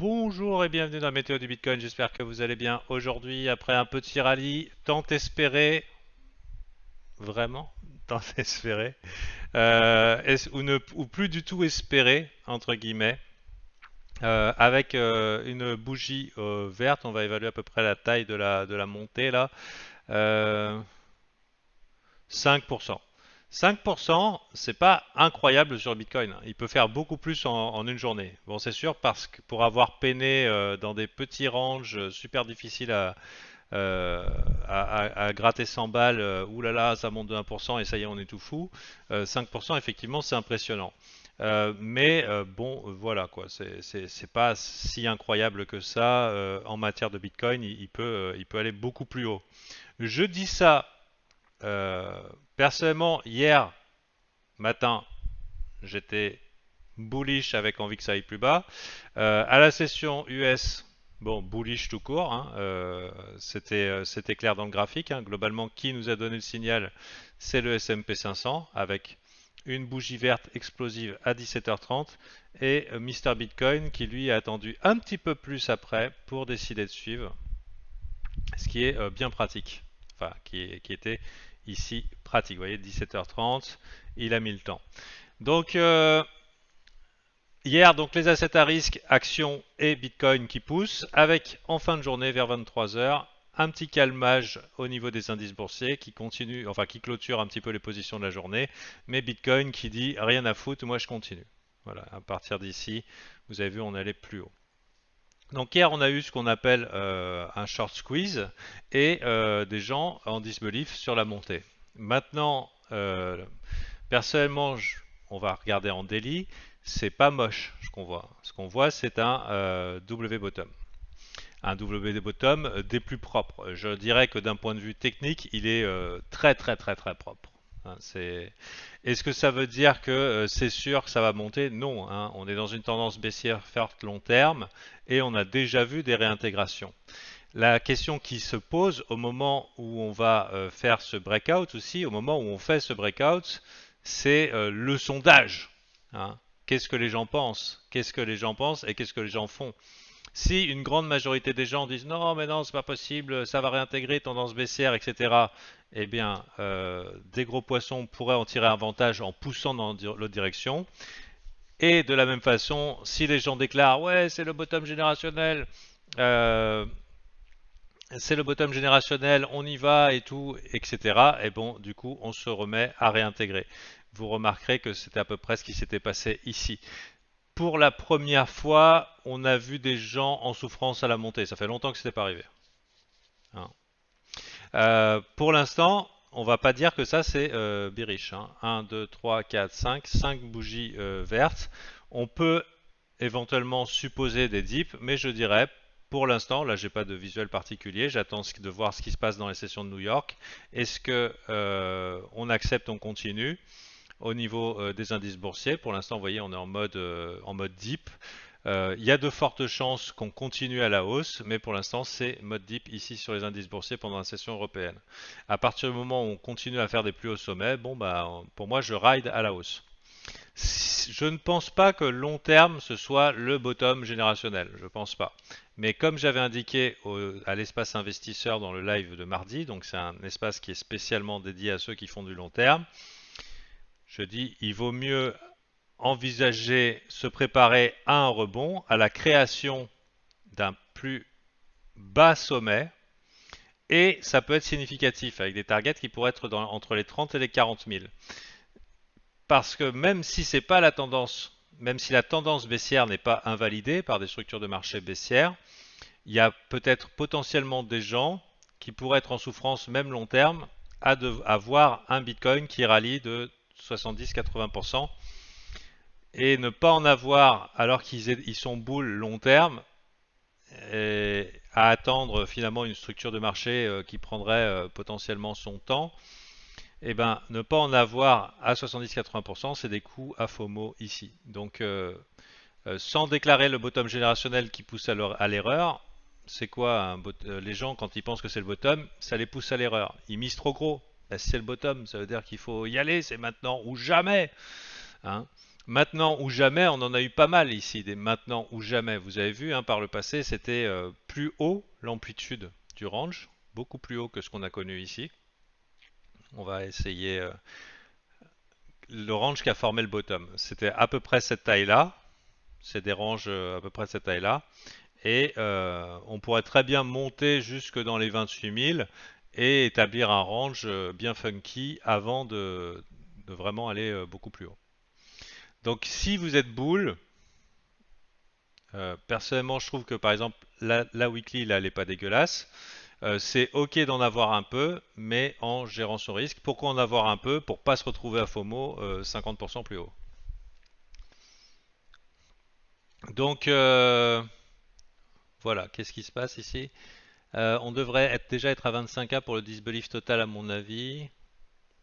Bonjour et bienvenue dans la météo du Bitcoin, j'espère que vous allez bien aujourd'hui après un petit rallye tant espéré, vraiment tant espéré, ou plus du tout espéré, entre guillemets, avec une bougie verte, on va évaluer à peu près la taille de la montée là, euh, 5%. 5%, c'est pas incroyable sur le Bitcoin. Il peut faire beaucoup plus en une journée. Bon, c'est sûr, parce que pour avoir peiné dans des petits ranges super difficiles euh, à gratter 100 balles, oulala, ça monte de 1% et ça y est, on est tout fou. 5%, effectivement, c'est impressionnant. Mais bon, voilà quoi, c'est pas si incroyable que ça en matière de Bitcoin. Il peut aller beaucoup plus haut. Je dis ça personnellement, hier matin, j'étais bullish avec envie que ça aille plus bas. À la session US, bon, bullish tout court, hein, c'était clair dans le graphique, hein. Globalement, qui nous a donné le signal, c'est le S&P 500 avec une bougie verte explosive à 17h30 et Mr Bitcoin qui lui a attendu un petit peu plus après pour décider de suivre, ce qui est bien pratique. Enfin, qui était ici pratique. Vous voyez, 17h30, il a mis le temps. Donc, hier, donc les assets à risque, actions et Bitcoin qui poussent, avec en fin de journée vers 23h, un petit calmage au niveau des indices boursiers qui continue, enfin qui clôture un petit peu les positions de la journée, mais Bitcoin qui dit rien à foutre, moi je continue. Voilà, à partir d'ici, vous avez vu, on allait plus haut. Donc hier, on a eu ce qu'on appelle un short squeeze et des gens en disbelief sur la montée. Maintenant, personnellement, on va regarder en daily, c'est pas moche ce qu'on voit. Ce qu'on voit, c'est un W bottom. Un W bottom des plus propres. Je dirais que d'un point de vue technique, il est très très très très propre. Hein, Est-ce que ça veut dire que c'est sûr que ça va monter? Non, hein. On est dans une tendance baissière forte long terme et on a déjà vu des réintégrations. La question qui se pose au moment où on va faire ce breakout aussi, au moment où on fait ce breakout, c'est le sondage. Hein. Qu'est-ce que les gens pensent? Qu'est-ce que les gens pensent et qu'est-ce que les gens font? Si une grande majorité des gens disent non, mais non, c'est pas possible, ça va réintégrer tendance baissière, etc., eh bien, des gros poissons pourraient en tirer avantage en poussant dans l'autre direction. Et de la même façon, si les gens déclarent ouais, euh, c'est le bottom générationnel, on y va et tout, etc. Et bon, du coup, on se remet à réintégrer. Vous remarquerez que c'était à peu près ce qui s'était passé ici. Pour la première fois, on a vu des gens en souffrance à la montée. Ça fait longtemps que ce n'était pas arrivé. Hein. Pour l'instant, on va pas dire que ça c'est bearish. Hein. 1, 2, 3, 4, 5, 5 bougies vertes. On peut éventuellement supposer des dips, mais je dirais pour l'instant, là j'ai pas de visuel particulier, j'attends de voir ce qui se passe dans les sessions de New York. Est-ce que on accepte, on continue au niveau des indices boursiers? Pour l'instant, vous voyez, on est en mode dip. Il y a de fortes chances qu'on continue à la hausse, mais pour l'instant, c'est mode dip ici sur les indices boursiers pendant la session européenne. À partir du moment où on continue à faire des plus hauts sommets, bon bah pour moi, je ride à la hausse. Je ne pense pas que long terme ce soit le bottom générationnel, je pense pas. Mais comme j'avais indiqué à l'espace investisseur dans le live de mardi, donc c'est un espace qui est spécialement dédié à ceux qui font du long terme, je dis il vaut mieux envisager, se préparer à un rebond, à la création d'un plus bas sommet, et ça peut être significatif avec des targets qui pourraient être entre les 30 et les 40 000. Parce que même si c'est pas la tendance, même si la tendance baissière n'est pas invalidée par des structures de marché baissières, il y a peut-être potentiellement des gens qui pourraient être en souffrance même long terme à voir un Bitcoin qui rallie de 70-80% et ne pas en avoir alors qu'ils sont boules long terme et à attendre finalement une structure de marché qui prendrait potentiellement son temps, et ben ne pas en avoir à 70-80%, c'est des coûts à FOMO ici. Donc sans déclarer le bottom générationnel qui pousse à l'erreur, c'est quoi les gens quand ils pensent que c'est le bottom, ça les pousse à l'erreur. Ils misent trop gros. Ben, si c'est le bottom, ça veut dire qu'il faut y aller, c'est maintenant ou jamais. Hein. Maintenant ou jamais, on en a eu pas mal ici, des maintenant ou jamais. Vous avez vu, hein, par le passé, c'était plus haut l'amplitude du range, beaucoup plus haut que ce qu'on a connu ici. On va essayer le range qui a formé le bottom. C'était à peu près cette taille-là. C'est des ranges à peu près cette taille-là. Et on pourrait très bien monter jusque dans les 28 000 et établir un range bien funky avant de vraiment aller beaucoup plus haut. Donc si vous êtes bull, personnellement je trouve que par exemple la weekly là elle est pas dégueulasse. C'est ok d'en avoir un peu, mais en gérant son risque. Pourquoi en avoir un peu? Pour pas se retrouver à FOMO 50% plus haut. Donc voilà, qu'est-ce qui se passe ici? On devrait déjà être à 25K pour le disbelief total à mon avis.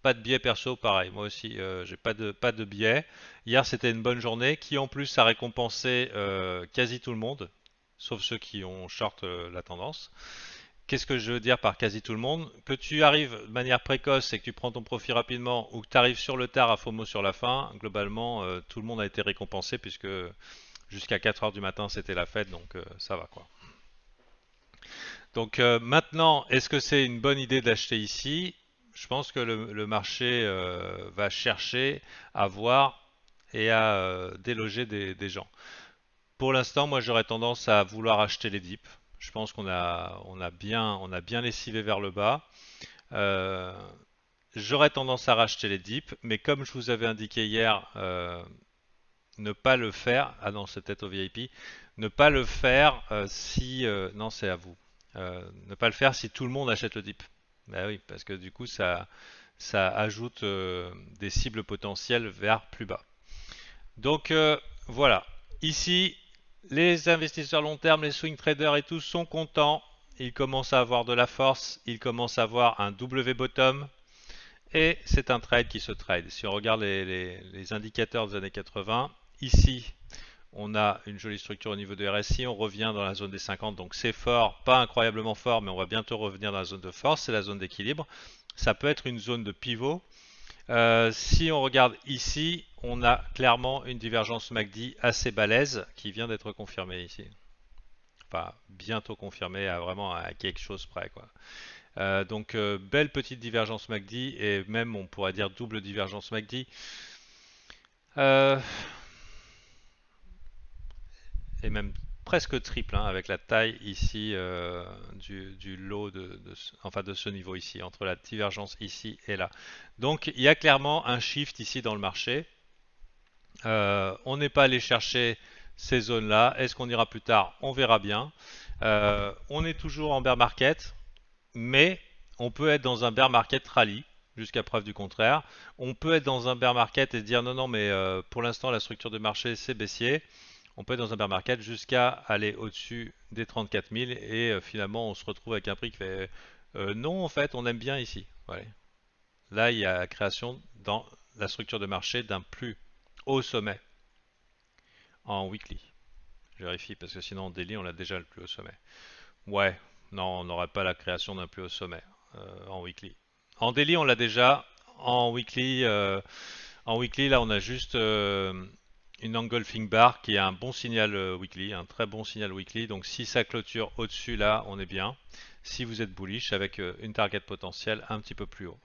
Pas de biais perso, pareil. Moi aussi, j'ai pas de biais. Hier, c'était une bonne journée qui en plus a récompensé quasi tout le monde, sauf ceux qui ont short la tendance. Qu'est-ce que je veux dire par quasi tout le monde? Que tu arrives de manière précoce et que tu prends ton profit rapidement ou que tu arrives sur le tard à FOMO sur la fin, globalement, tout le monde a été récompensé puisque jusqu'à 4 heures du matin, c'était la fête, donc ça va quoi. Donc maintenant, est-ce que c'est une bonne idée d'acheter ici? Je pense que le marché va chercher à voir et à déloger des gens. Pour l'instant, moi j'aurais tendance à vouloir acheter les dips. Je pense qu'on a bien lessivé vers le bas. Euh, J'aurais tendance à racheter les dips, mais comme je vous avais indiqué hier, ne pas le faire. Ah non, c'est peut-être au VIP. Ne pas le faire si. Non, c'est à vous. Ne pas le faire si tout le monde achète le dip. Bah oui, parce que du coup, ça ajoute des cibles potentielles vers plus bas. Donc voilà. Ici, les investisseurs long terme, les swing traders et tous sont contents. Ils commencent à avoir de la force. Ils commencent à avoir un W bottom. Et c'est un trade qui se trade. Si on regarde les indicateurs des années 80, ici, on a une jolie structure au niveau de RSI, on revient dans la zone des 50, donc c'est fort, pas incroyablement fort, mais on va bientôt revenir dans la zone de force, c'est la zone d'équilibre. Ça peut être une zone de pivot. Si on regarde ici, on a clairement une divergence MACD assez balèze qui vient d'être confirmée ici. Enfin, bientôt confirmée à vraiment à quelque chose près, quoi. Donc belle petite divergence MACD et même on pourrait dire double divergence MACD. Euh, et même presque triple hein, avec la taille ici du lot enfin de ce niveau ici, entre la divergence ici et là. Donc il y a clairement un shift ici dans le marché. On n'est pas allé chercher ces zones-là. Est-ce qu'on ira plus tard? On verra bien. On est toujours en bear market, mais on peut être dans un bear market rallye jusqu'à preuve du contraire. On peut être dans un bear market et se dire non, non, mais pour l'instant la structure de marché c'est baissier. On peut être dans un bear market jusqu'à aller au-dessus des 34 000 et finalement on se retrouve avec un prix qui fait non, en fait on aime bien ici. Ouais. Là il y a la création dans la structure de marché d'un plus haut sommet en weekly. Je vérifie parce que sinon en daily on a déjà le plus haut sommet. Ouais, non, on n'aurait pas la création d'un plus haut sommet en weekly. En daily, on l'a déjà. En weekly, là, on a juste une engulfing bar qui est un bon signal weekly, un très bon signal weekly. Donc, si ça clôture au-dessus, là, on est bien. Si vous êtes bullish, avec une target potentielle un petit peu plus haut.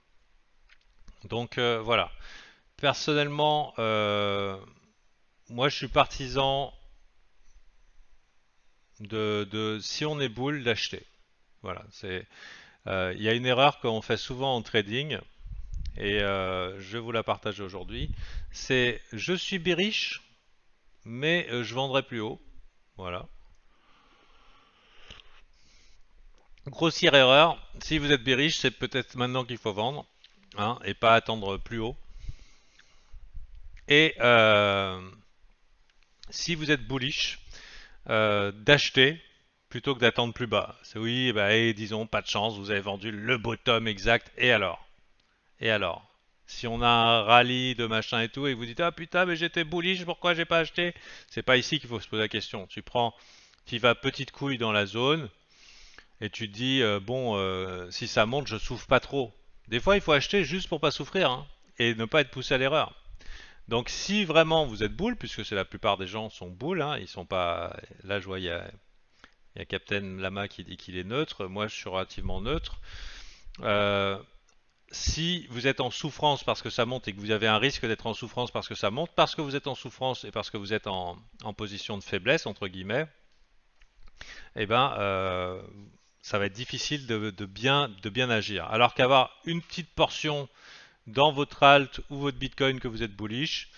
Donc, voilà. Personnellement, moi, je suis partisan si on est bull, d'acheter. Voilà, il y a une erreur qu'on fait souvent en trading et je vais vous la partager aujourd'hui. C'est je suis bearish, mais je vendrai plus haut. Voilà. Grossière erreur. Si vous êtes bearish, c'est peut-être maintenant qu'il faut vendre, hein, et pas attendre plus haut. Et si vous êtes bullish, d'acheter plutôt que d'attendre plus bas. C'est oui, bah, et disons, pas de chance, vous avez vendu le bottom exact. Et alors? Et alors? Si on a un rallye de machin et tout, et vous dites ah putain mais j'étais bullish, pourquoi j'ai pas acheté? C'est pas ici qu'il faut se poser la question. Tu vas petite couille dans la zone et tu te dis bon si ça monte je souffre pas trop. Des fois il faut acheter juste pour pas souffrir hein, et ne pas être poussé à l'erreur. Donc si vraiment vous êtes bull, puisque c'est la plupart des gens sont bull, hein, ils sont pas. Là, je vois, il y a Captain Lama qui dit qu'il est neutre. Moi, je suis relativement neutre. Euh, Si vous êtes en souffrance parce que ça monte et que vous avez un risque d'être en souffrance parce que ça monte, parce que vous êtes en souffrance et parce que vous êtes en position de faiblesse, entre guillemets, eh ben, ça va être difficile de bien agir. Alors qu'avoir une petite portion dans votre alt ou votre Bitcoin que vous êtes bullish,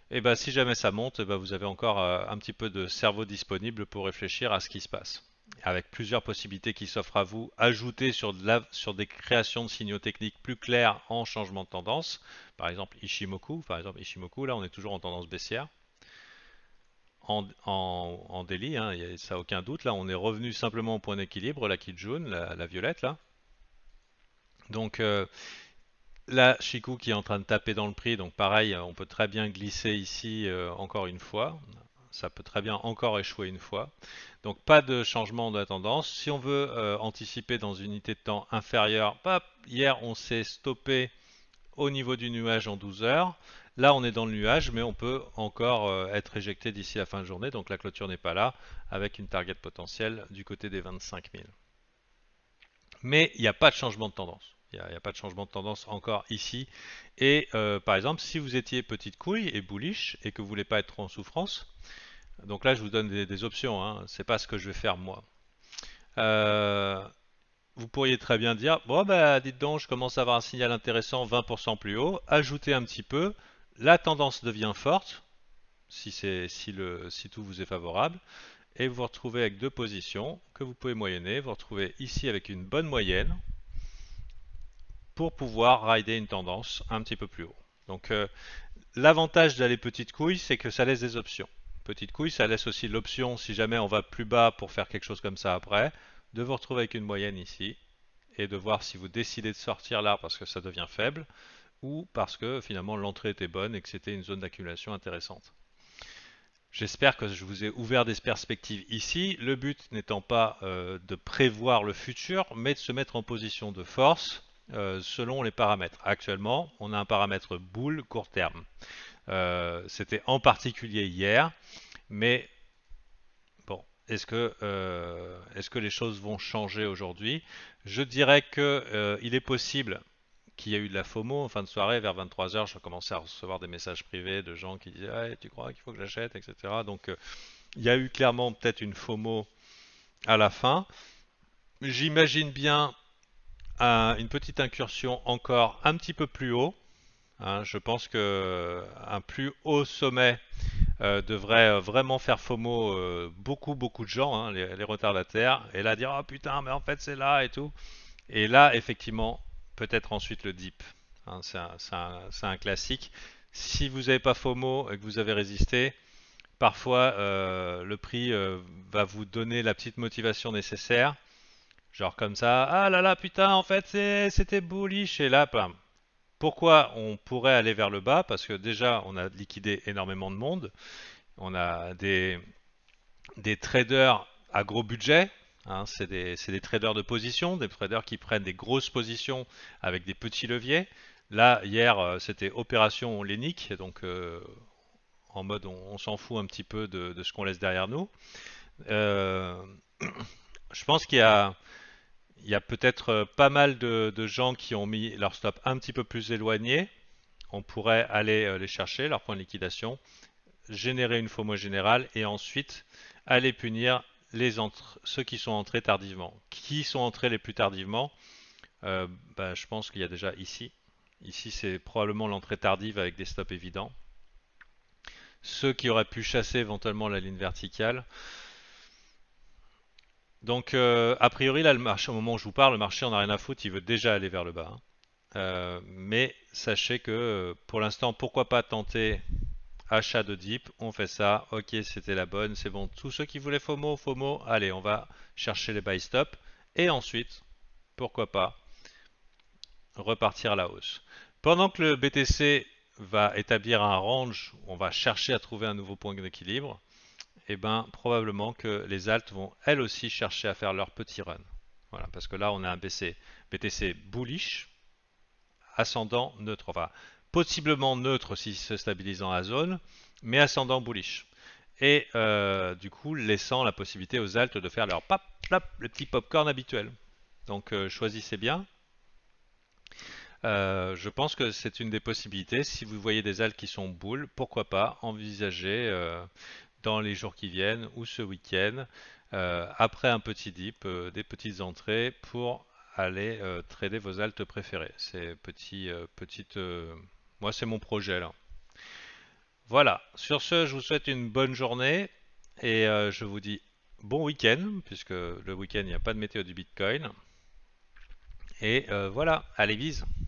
eh ben, si jamais ça monte, eh ben, vous avez encore un petit peu de cerveau disponible pour réfléchir à ce qui se passe. Avec plusieurs possibilités qui s'offrent à vous, ajoutées sur des créations de signaux techniques plus clairs en changement de tendance. Par exemple Ishimoku, là on est toujours en tendance baissière. En daily, hein, ça aucun doute. Là on est revenu simplement au point d'équilibre, la Kijun, la violette là. Donc là, Chikou qui est en train de taper dans le prix, donc pareil, on peut très bien glisser ici encore une fois. Ça peut très bien encore échouer une fois. Donc pas de changement de la tendance. Si on veut anticiper dans une unité de temps inférieure, hop, hier on s'est stoppé au niveau du nuage en 12 heures. Là on est dans le nuage, mais on peut encore être éjecté d'ici la fin de journée. Donc la clôture n'est pas là, avec une target potentielle du côté des 25 000. Mais il n'y a pas de changement de tendance. Il n'y a pas de changement de tendance encore ici. Et par exemple, si vous étiez petite couille et bullish et que vous voulez pas être en souffrance, donc là je vous donne des options, hein, c'est pas ce que je vais faire moi. Euh, Vous pourriez très bien dire, bon bah dites donc, je commence à avoir un signal intéressant 20% plus haut, ajoutez un petit peu, la tendance devient forte, si tout vous est favorable, et vous vous retrouvez avec deux positions que vous pouvez moyenner, vous vous retrouvez ici avec une bonne moyenne, pour pouvoir rider une tendance un petit peu plus haut. Donc l'avantage d'aller petite couille, c'est que ça laisse des options. Petite couille, ça laisse aussi l'option, si jamais on va plus bas pour faire quelque chose comme ça après, de vous retrouver avec une moyenne ici et de voir si vous décidez de sortir là parce que ça devient faible ou parce que finalement l'entrée était bonne et que c'était une zone d'accumulation intéressante. J'espère que je vous ai ouvert des perspectives ici, le but n'étant pas de prévoir le futur, mais de se mettre en position de force selon les paramètres. Actuellement, on a un paramètre boule court terme. C'était en particulier hier, mais bon, est-ce que les choses vont changer aujourd'hui? Je dirais que il est possible qu'il y ait eu de la FOMO en fin de soirée, vers 23 heures, je commençais à recevoir des messages privés de gens qui disaient hey, tu crois qu'il faut que j'achète, etc. Donc il y a eu clairement peut-être une FOMO à la fin. J'imagine bien une petite incursion encore un petit peu plus haut. Hein. Je pense que un plus haut sommet devrait vraiment faire FOMO beaucoup de gens, hein, les retardataires, et là dire oh putain mais en fait c'est là et tout. Et là effectivement peut-être ensuite le dip. Hein, c'est un classique. Si vous n'avez pas FOMO et que vous avez résisté, parfois le prix va vous donner la petite motivation nécessaire. Genre comme ça, ah là là putain en fait c'était bullish et là bam. Pourquoi on pourrait aller vers le bas? Parce que déjà on a liquidé énormément de monde, on a des traders à gros budget, hein, c'est des traders de position, des traders qui prennent des grosses positions avec des petits leviers. Là hier c'était opération on les nique, donc en mode on s'en fout un petit peu de ce qu'on laisse derrière nous. Euh, je pense il y a peut-être pas mal de gens qui ont mis leur stop un petit peu plus éloigné. On pourrait aller les chercher, leur point de liquidation, générer une FOMO générale et ensuite aller punir ceux qui sont entrés tardivement. Qui sont entrés les plus tardivement? Bah, je pense qu'il y a déjà ici. Ici, c'est probablement l'entrée tardive avec des stops évidents. Ceux qui auraient pu chasser éventuellement la ligne verticale. Donc, a priori, là, le marché, au moment où je vous parle, le marché en a rien à foutre, il veut déjà aller vers le bas. Hein. Mais sachez que pour l'instant, pourquoi pas tenter achat de dip, on fait ça, ok c'était la bonne, c'est bon. Tous ceux qui voulaient FOMO, allez on va chercher les buy stop et ensuite, pourquoi pas, repartir à la hausse. Pendant que le BTC va établir un range, on va chercher à trouver un nouveau point d'équilibre, et ben probablement que les alts vont elles aussi chercher à faire leur petit run. Voilà, parce que là on a un BTC bullish, ascendant neutre, enfin possiblement neutre s'il se stabilise dans la zone, mais ascendant bullish. Et du coup, laissant la possibilité aux altes de faire leur pop, plop, le petit popcorn habituel. Donc choisissez bien. Je pense que c'est une des possibilités. Si vous voyez des altes qui sont boules, pourquoi pas envisager dans les jours qui viennent ou ce week-end, après un petit dip, des petites entrées pour aller trader vos altes préférées. C'est moi c'est mon projet là. Voilà. Sur ce, je vous souhaite une bonne journée et je vous dis bon week-end puisque le week-end il n'y a pas de météo du Bitcoin. Et voilà, allez bise.